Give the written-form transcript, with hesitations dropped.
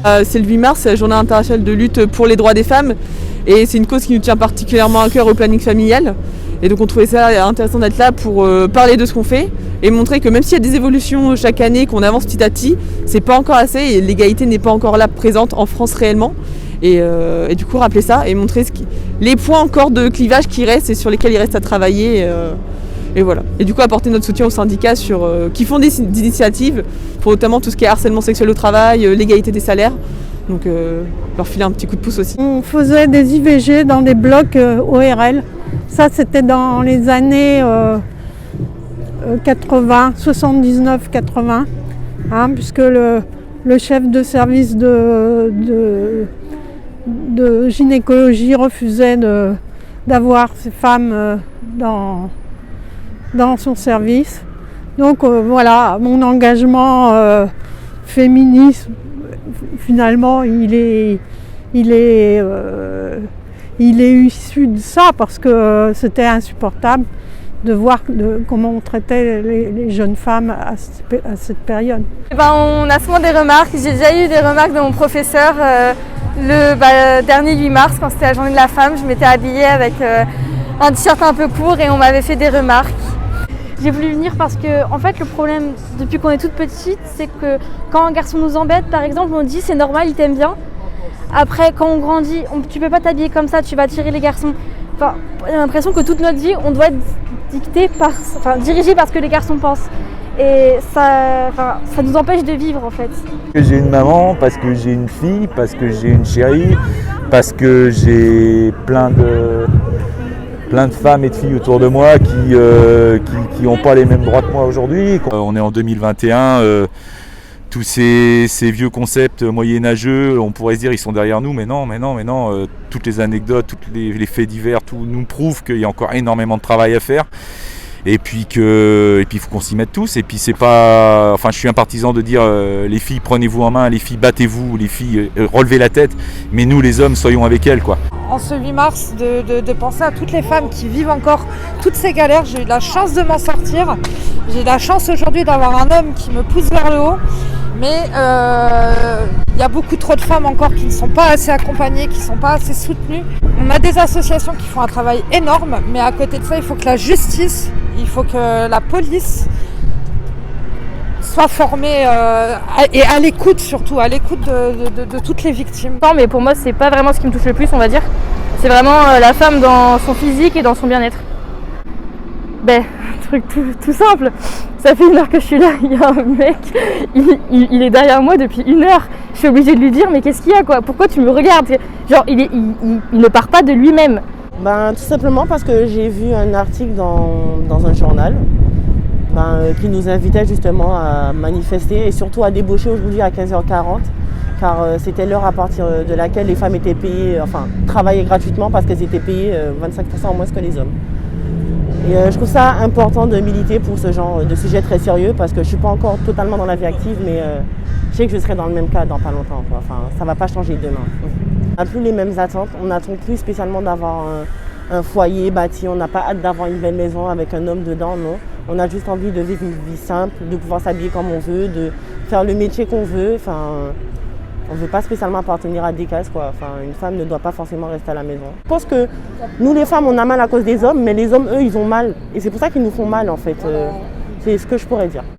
C'est le 8 mars, c'est la journée internationale de lutte pour les droits des femmes et c'est une cause qui nous tient particulièrement à cœur au planning familial. Et donc on trouvait ça intéressant d'être là pour parler de ce qu'on fait et montrer que même s'il y a des évolutions chaque année, qu'on avance petit à petit, c'est pas encore assez et l'égalité n'est pas encore là présente en France réellement. Et du coup rappeler ça et montrer les points encore de clivage qui restent et sur lesquels il reste à travailler. Et voilà. Et du coup apporter notre soutien aux syndicats qui font des initiatives pour notamment tout ce qui est harcèlement sexuel au travail, l'égalité des salaires. Donc leur filer un petit coup de pouce aussi. On faisait des IVG dans des blocs ORL. Ça c'était dans les années 80, 79-80, hein, puisque le chef de service de gynécologie refusait d'avoir ces femmes dans son service. Donc voilà, mon engagement féministe, finalement, il est issu de ça parce que c'était insupportable de voir comment on traitait les jeunes femmes à cette période. On a souvent des remarques, j'ai déjà eu des remarques de mon professeur le dernier 8 mars quand c'était la journée de la femme, je m'étais habillée avec un t-shirt un peu court et on m'avait fait des remarques. J'ai voulu venir parce que en fait le problème depuis qu'on est toute petite, c'est que quand un garçon nous embête par exemple, on dit c'est normal, il t'aime bien. Après quand on grandit, tu peux pas t'habiller comme ça, tu vas attirer les garçons. Enfin, j'ai l'impression que toute notre vie on doit être dirigé par ce que les garçons pensent. Et ça nous empêche de vivre en fait. J'ai une maman, parce que j'ai une fille, parce que j'ai une chérie, parce que j'ai plein de femmes et de filles autour de moi qui n'ont pas les mêmes droits que moi aujourd'hui. On est en 2021, tous ces vieux concepts moyenâgeux, on pourrait se dire ils sont derrière nous, mais non. Toutes les anecdotes, tous les faits divers, tout nous prouve qu'il y a encore énormément de travail à faire. Et puis il faut qu'on s'y mette tous. Et puis c'est pas, enfin je suis un partisan de dire les filles prenez-vous en main, les filles battez-vous, les filles relevez la tête, mais nous les hommes soyons avec elles quoi. En ce 8 mars, de penser à toutes les femmes qui vivent encore toutes ces galères. J'ai eu la chance de m'en sortir. J'ai la chance aujourd'hui d'avoir un homme qui me pousse vers le haut. Mais il y a beaucoup trop de femmes encore qui ne sont pas assez accompagnées, qui ne sont pas assez soutenues. On a des associations qui font un travail énorme, mais à côté de ça, il faut que la justice, il faut que la police soit formée et à l'écoute surtout, à l'écoute de toutes les victimes. Non, mais pour moi, c'est pas vraiment ce qui me touche le plus, on va dire. C'est vraiment la femme dans son physique et dans son bien-être. Un truc tout simple. Ça fait 1 heure que je suis là, il y a un mec, il est derrière moi depuis 1 heure. Je suis obligée de lui dire mais qu'est-ce qu'il y a quoi? Pourquoi tu me regardes? Genre il ne part pas de lui-même. Tout simplement parce que j'ai vu un article dans un journal qui nous invitait justement à manifester et surtout à débaucher aujourd'hui à 15h40 car c'était l'heure à partir de laquelle les femmes étaient payées, travaillaient gratuitement parce qu'elles étaient payées 25% en moins que les hommes. Et je trouve ça important de militer pour ce genre de sujet très sérieux parce que je ne suis pas encore totalement dans la vie active, mais je sais que je serai dans le même cas dans pas longtemps. Ça ne va pas changer demain. On n'a plus les mêmes attentes, on n'attend plus spécialement d'avoir un foyer bâti, on n'a pas hâte d'avoir une belle maison avec un homme dedans, non. On a juste envie de vivre une vie simple, de pouvoir s'habiller comme on veut, de faire le métier qu'on veut. On ne veut pas spécialement appartenir à des cases, quoi. Une femme ne doit pas forcément rester à la maison. Je pense que nous les femmes on a mal à cause des hommes, mais les hommes eux ils ont mal. Et c'est pour ça qu'ils nous font mal en fait. C'est ce que je pourrais dire.